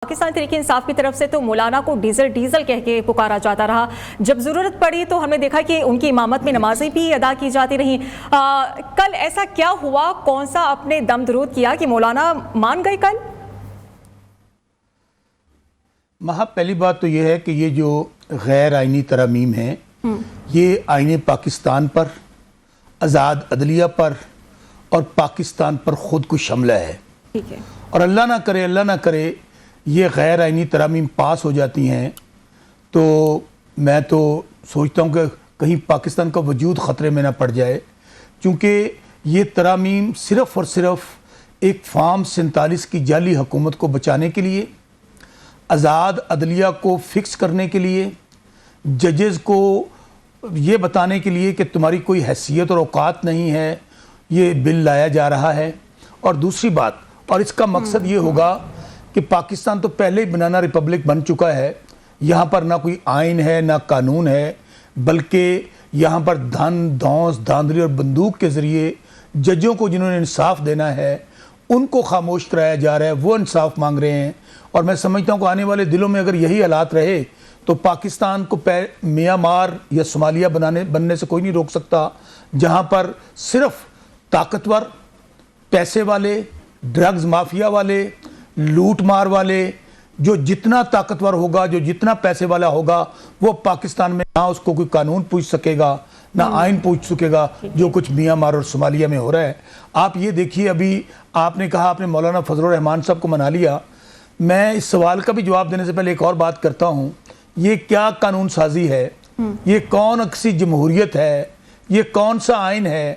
पाकिस्तान तहरीक इंसाफ की तरफ से तो मौलाना को डीजल कह के पुकारा जाता रहा। जब ज़रूरत पड़ी तो हमने देखा कि उनकी इमामत में नमाजें भी अदा की जाती रहीं। कल ऐसा क्या हुआ, कौन सा अपने दम दरूद किया कि मौलाना मान गए कल? पहली बात तो यह है कि ये जो गैर आइनी तरमीम है ये आईने पाकिस्तान पर, आज़ाद अदलिया पर और पाकिस्तान पर ख़ुद को शमला है। ठीक है। और अल्लाह ना करे ये गैर आइनी तरमीम पास हो जाती हैं तो मैं तो सोचता हूँ कि कहीं पाकिस्तान का वजूद ख़तरे में ना पड़ जाए, क्योंकि ये तरमीम सिर्फ़ और सिर्फ एक फार्म 47 की जाली हुकूमत को बचाने के लिए, आज़ाद अदलिया को फिक्स करने के लिए, जजेस को ये बताने के लिए कि तुम्हारी कोई हैसियत और औकात नहीं है, ये बिल लाया जा रहा है। और दूसरी बात, और इसका मकसद ये होगा कि पाकिस्तान तो पहले ही बनाना रिपब्लिक बन चुका है, यहाँ पर ना कोई आइन है ना कानून है, बल्कि यहाँ पर धन धौंस धांधली और बंदूक के ज़रिए जजों को जिन्होंने इंसाफ देना है उनको खामोश कराया जा रहा है, वो इंसाफ मांग रहे हैं। और मैं समझता हूँ कि आने वाले दिनों में अगर यही हालात रहे तो पाकिस्तान को म्यांमार या सोमालिया बनने से कोई नहीं रोक सकता, जहाँ पर सिर्फ ताकतवर, पैसे वाले, ड्रग्स माफिया वाले, लूट मार वाले, जो जितना ताकतवर होगा, जो जितना पैसे वाला होगा, वो पाकिस्तान में ना उसको कोई कानून पूछ सकेगा ना आइन पूछ सकेगा, जो कुछ म्यांमार और सोमालिया में हो रहा है। आप ये देखिए, अभी आपने कहा आपने मौलाना फजलुर रहमान साहब को मना लिया। मैं इस सवाल का भी जवाब देने से पहले एक और बात करता हूँ, ये क्या कानून साजी है, ये कौन सी जमहूरियत है, ये कौन सा आइन है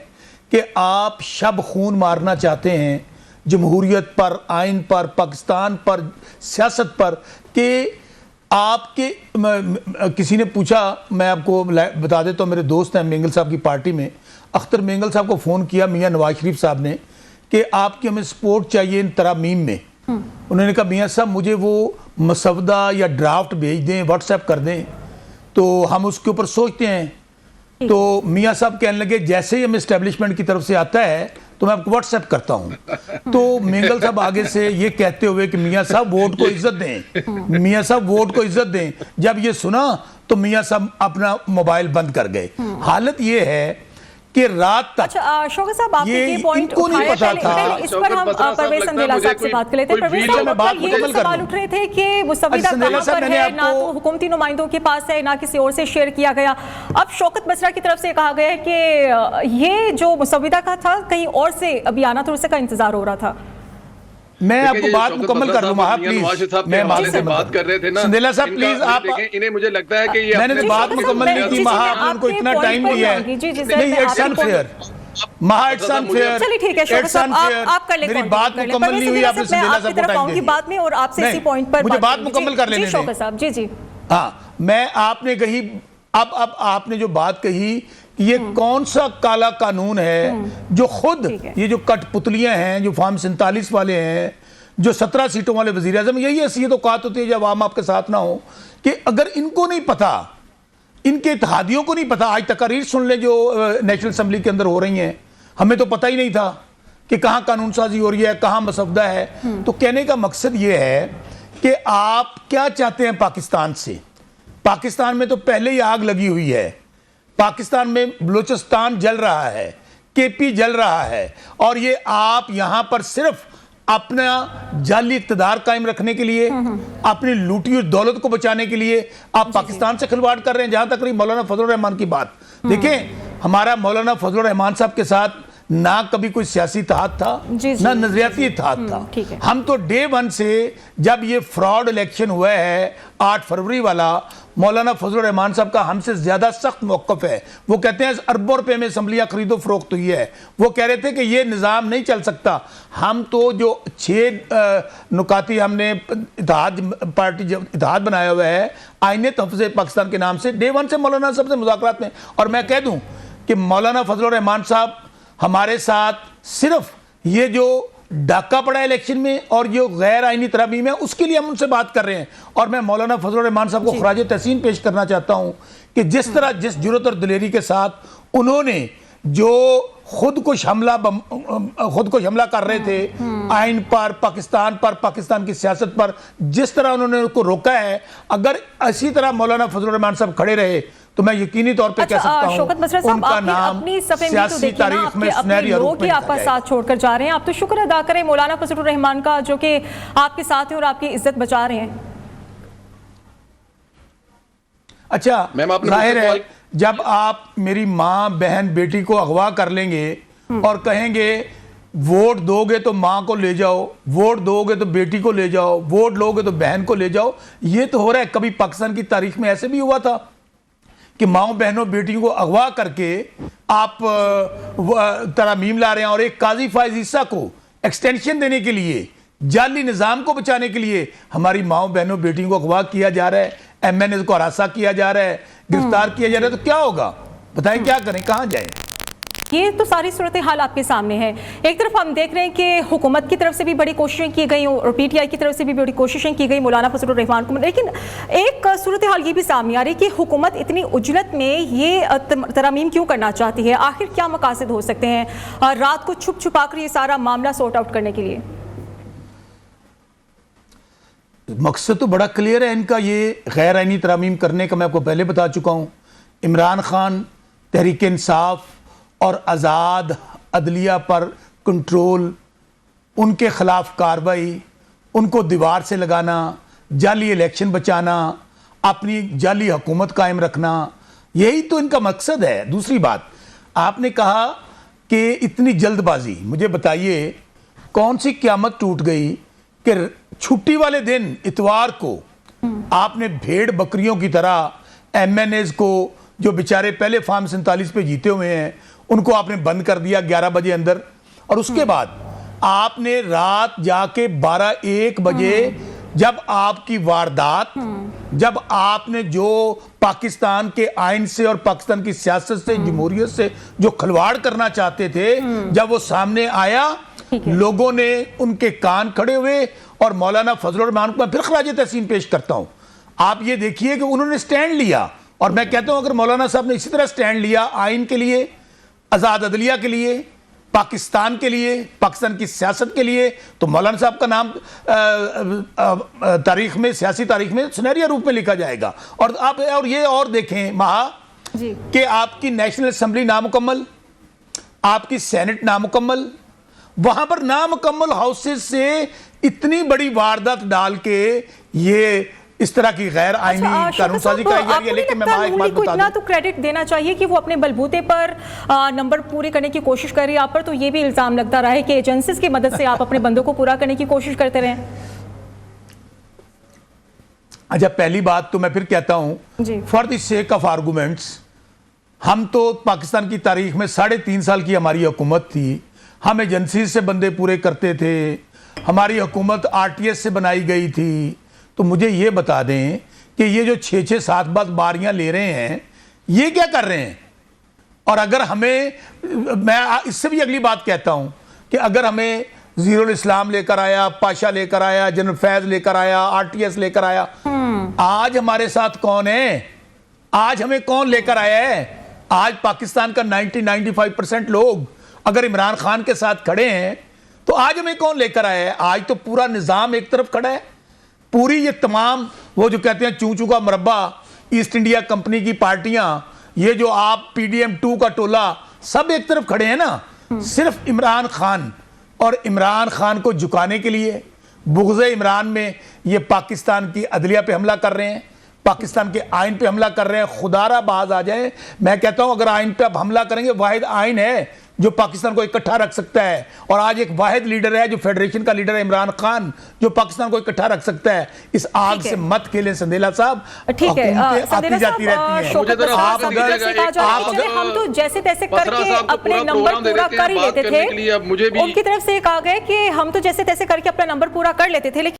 कि आप शब खून मारना चाहते हैं जमहूरियत पर, आइन पर, पाकिस्तान पर, सियासत पर। कि आपके किसी ने पूछा, मैं आपको बता देता हूँ, मेरे दोस्त हैं मेंगल साहब की पार्टी में, अख्तर मेंगल साहब को फ़ोन किया मियाँ नवाज शरीफ साहब ने कि आपकी हमें सपोर्ट चाहिए इन तरमीम में। उन्होंने कहा मियाँ साहब मुझे वो मसवदा या ड्राफ्ट भेज दें, व्हाट्सएप कर दें तो हम उसके ऊपर सोचते हैं। तो मियाँ साहब कहने लगे जैसे ही हमें इस्टेब्लिशमेंट की तरफ से आता है तो मैं आपको व्हाट्सएप करता हूँ। तो मेंगल साहब आगे से ये कहते हुए कि मियाँ साहब वोट को इज्जत दें, मियाँ साहब वोट को इज्जत दें। जब ये सुना तो मियाँ साहब अपना मोबाइल बंद कर गए। हालत ये है कि रात तक, अच्छा शौकत साहब आपने ये पॉइंट उठाया, पहले इस पर हम परवेज संदेला साहब से बात कर लेते हैं। परवेज साहब ये सवाल उठ रहे थे कि मुसव्विदा कहां पर है, ना तो हुकूमती नुमाइंदों के पास है ना किसी और से शेयर किया गया। अब शौकत बसरा की तरफ से कहा गया है कि ये जो मुसव्विदा का था कहीं और से अभी आना था, उसका इंतजार हो रहा था। मैं आपको बात मुकम्मल कर लूँ प्लीज, मैं बात कर रहे थे ना संदेला साहब प्लीज आप, इन्हें मुझे लगता है कि ये मैंने तो बात मुकम्मल नहीं की। महा आपने उनको इतना टाइम दिया है, नहीं इट्स अनफेयर, महा इट्स अनफेयर। चलिए ठीक है शौकत साहब आप कर ले, मेरी बात मुकम्मल नहीं हुई, आपने संदेला साहब को टाइम दिया बाद में और आपसे इसी पॉइंट पर मुझे बात मुकम्मल कर लेने दें शौकत साहब। जी जी हाँ, मैं आपने कही, अब आपने जो बात कही ये कौन सा काला कानून है जो खुद ये जो कठपुतलियां हैं, जो फार्म 47 वाले हैं, जो 17 सीटों वाले वज़ीर आज़म, यही हैसियत औकात होती है जब आवाम आपके साथ ना हो, कि अगर इनको नहीं पता, इनके इत्तेहादियों को नहीं पता। आज तकारीर सुन ले जो नेशनल असम्बली के अंदर हो रही हैं, हमें तो पता ही नहीं था कि कहाँ कानून साजी हो रही है, कहाँ मसवदा है। तो कहने का मकसद ये है कि आप क्या चाहते हैं पाकिस्तान से। पाकिस्तान में तो पहले ही आग लगी हुई है, पाकिस्तान में बलूचिस्तान जल रहा है, केपी जल रहा है, और ये आप यहाँ पर सिर्फ अपना जाली इक़्तिदार कायम रखने के लिए, अपनी लूटी हुई दौलत को बचाने के लिए आप पाकिस्तान से खिलवाड़ कर रहे हैं। जहां तक रही मौलाना फजलुर रहमान की बात, देखें हमारा मौलाना फजलुर रहमान साहब के साथ ना कभी कोई सियासी इत्तेहाद था, ना नजरियाती इत्तेहाद था। हम तो डे वन से, जब ये फ्रॉड इलेक्शन हुआ है 8 फरवरी वाला, मौलाना फजलुर रहमान साहब का हमसे ज्यादा सख्त मौक़िफ़ है। वो कहते हैं अरबों रुपए में असम्बलियाँ खरीदो फरोख्त हुई है। वो कह रहे थे कि ये निज़ाम नहीं चल सकता। हम तो जो 6 नुकाती हमने इत्तेहाद पार्टी जब इत्तेहाद बनाया हुआ है आईने तहफ़्फ़ुज़ पाकिस्तान के नाम से, डे वन से मौलाना साहब से मुज़ाकरात में। और मैं कह दूँ कि मौलाना फजलुर रहमान साहब हमारे साथ सिर्फ ये जो डाका पड़ा इलेक्शन में और जो गैर आइनी तरमीम है उसके लिए हम उनसे बात कर रहे हैं। और मैं मौलाना फजलुर रहमान साहब को खराज तहसीन पेश करना चाहता हूं कि जिस तरह, जिस जुर्रत और दिलेरी के साथ उन्होंने जो خود کو حملہ کر رہے تھے آئین پر، پاکستان کی سیاست پر، جس طرح انہوں نے ان کو روکا ہے، اگر اسی طرح مولانا فضل الرحمان صاحب کھڑے رہے تو میں یقینی طور پہ کہہ سکتا ہوں شوکت مسرت صاحب، ان کا نام اپنی صفحے میں تو سیاسی دیکھیں نا، تاریخ میں آپ کے سنہری اپنے حروف لوگ میں ہی آپ کا ساتھ چھوڑ کر جا رہے ہیں. آپ تو شکر ادا کریں مولانا فضل الرحمان کا، جو کہ آپ کے ساتھ ہیں اور آپ کی عزت بچا رہے ہیں. اچھا ظاہر ہے جب آپ میری ماں، بہن، بیٹی کو اغوا کر لیں گے اور کہیں گے ووٹ دو گے تو ماں کو لے جاؤ، ووٹ دو گے تو بیٹی کو لے جاؤ، ووٹ لو گے تو بہن کو لے جاؤ، یہ تو ہو رہا ہے. کبھی پاکستان کی تاریخ میں ایسے بھی ہوا تھا کہ ماؤں بہنوں بیٹیوں کو اغوا کر کے آپ ترامیم لا رہے ہیں، اور ایک قاضی فائز عیسیٰ کو ایکسٹینشن دینے کے لیے، جعلی نظام کو بچانے کے لیے ہماری ماؤں بہنوں بیٹیوں کو اغوا کیا جا رہا ہے، ایم این ایز کو ہراساں کیا جا رہا ہے، گرفتار کیا جا رہا ہے. تو کیا ہوگا بتائیں، کیا کریں، کہاں جائیں؟ یہ تو ساری صورتحال آپ کے سامنے ہے. ایک طرف ہم دیکھ رہے ہیں کہ حکومت کی طرف سے بھی بڑی کوششیں کی گئی اور پی ٹی آئی کی طرف سے بھی بڑی کوششیں کی گئی مولانا فضل الرحمان کو، لیکن ایک صورتحال یہ بھی سامنے آ رہی ہے کہ حکومت اتنی عجلت میں یہ ترامیم کیوں کرنا چاہتی ہے؟ آخر کیا مقاصد ہو سکتے ہیں رات کو چھپ چھپا کر یہ سارا معاملہ سورٹ آؤٹ کرنے کے لیے؟ مقصد تو بڑا کلیئر ہے ان کا. یہ غیر آئینی ترامیم کرنے کا میں آپ کو پہلے بتا چکا ہوں. عمران خان، تحریک انصاف اور آزاد عدلیہ پر کنٹرول، ان کے خلاف کارروائی، ان کو دیوار سے لگانا، جعلی الیکشن بچانا، اپنی جعلی حکومت قائم رکھنا، یہی تو ان کا مقصد ہے. دوسری بات، آپ نے کہا کہ اتنی جلد بازی، مجھے بتائیے کون سی قیامت ٹوٹ گئی کہ چھٹی والے دن اتوار کو آپ نے بھیڑ بکریوں کی طرح ایم این ایز کو، جو بیچارے پہلے فارم 47 پہ جیتے ہوئے ہیں، ان کو آپ نے بند کر دیا 11 بجے اندر، اور اس کے بعد آپ نے رات جا کے 12-1 بجے جب آپ کی واردات، جب آپ نے جو پاکستان کے آئین سے اور پاکستان کی سیاست سے، جمہوریت سے جو کھلواڑ کرنا چاہتے تھے، جب وہ سامنے آیا، لوگوں نے ان کے کان کھڑے ہوئے. اور مولانا فضل الرحمان کو میں پھر خراج تحسین پیش کرتا ہوں. آپ یہ دیکھیے کہ انہوں نے سٹینڈ لیا، اور میں کہتا ہوں اگر مولانا صاحب نے اسی طرح سٹینڈ لیا آئین کے لیے، آزاد عدلیہ کے لیے، پاکستان کے لیے، پاکستان کی سیاست کے لیے، تو مولانا صاحب کا نام تاریخ میں، سیاسی تاریخ میں سنہری حروف میں لکھا جائے گا. اور آپ اور یہ اور دیکھیں مہا کہ آپ کی نیشنل اسمبلی نامکمل، آپ کی سینٹ نامکمل، وہاں پر نامکمل ہاؤسز سے اتنی بڑی واردات ڈال کے یہ اس طرح کی غیر آئینی قانون سازی کرائی جا رہی ہے. لیکن میں ایک بات بتا اتنا تو کریڈٹ دینا چاہیے کہ وہ اپنے بلبوتے پر نمبر پورے کرنے کی کوشش کر رہی ہے. آپ پر تو یہ بھی الزام لگتا رہا ہے کہ ایجنسیز کی مدد سے آپ اپنے بندوں کو پورا کرنے کی کوشش کرتے رہے. اچھا، پہلی بات تو میں پھر کہتا ہوں for the sake of arguments, ہم تو پاکستان کی تاریخ میں 3.5 سال کی ہماری حکومت تھی، ہم ایجنسیز سے بندے پورے کرتے تھے، ہماری حکومت آر ٹی ایس سے بنائی گئی تھی. تو مجھے یہ بتا دیں کہ یہ جو 6-7 باریاں لے رہے ہیں، یہ کیا کر رہے ہیں؟ اور اگر ہمیں، میں اس سے بھی اگلی بات کہتا ہوں کہ اگر ہمیں زیر الاسلام لے کر آیا، پاشا لے کر آیا، جنرل فیض لے کر آیا، آر ٹی ایس لے کر آیا، آج ہمارے ساتھ کون ہے؟ آج ہمیں کون لے کر آیا ہے؟ آج پاکستان کا 90-95% لوگ اگر عمران خان کے ساتھ کھڑے ہیں تو آج ہمیں کون لے کر آیا ہے؟ آج تو پورا نظام ایک طرف کھڑا ہے، پوری یہ تمام وہ جو کہتے ہیں چوں چوں کا مربع، ایسٹ انڈیا کمپنی کی پارٹیاں، یہ جو آپ پی ڈی ایم 2 کا ٹولہ، سب ایک طرف کھڑے ہیں نا، صرف عمران خان، اور عمران خان کو جھکانے کے لیے بغض عمران میں یہ پاکستان کی عدلیہ پہ حملہ کر رہے ہیں، پاکستان کے آئین پہ حملہ کر رہے ہیں. خدا را باز آ جائیں. میں کہتا ہوں اگر آئین پہ اب حملہ کریں گے، واحد آئین ہے جو پاکستان کو اکٹھا رکھ سکتا ہے، اور آج ایک واحد لیڈر ہے جو فیڈریشن کا لیڈر ہے عمران خان، جو پاکستان کو اکٹھا رکھ سکتا ہے. اس آگ سے مت کھیلیں سندیلا صاحب. حکومتیں آتی جاتی رہتی ہیں. ہم تو جیسے تیسے کر کے اپنے نمبر پورا کر ہی لیتے تھے. ان کی طرف سے کہا گیا کہ ہم تو جیسے تیسے کر کے اپنا نمبر پورا کر لیتے تھے، لیکن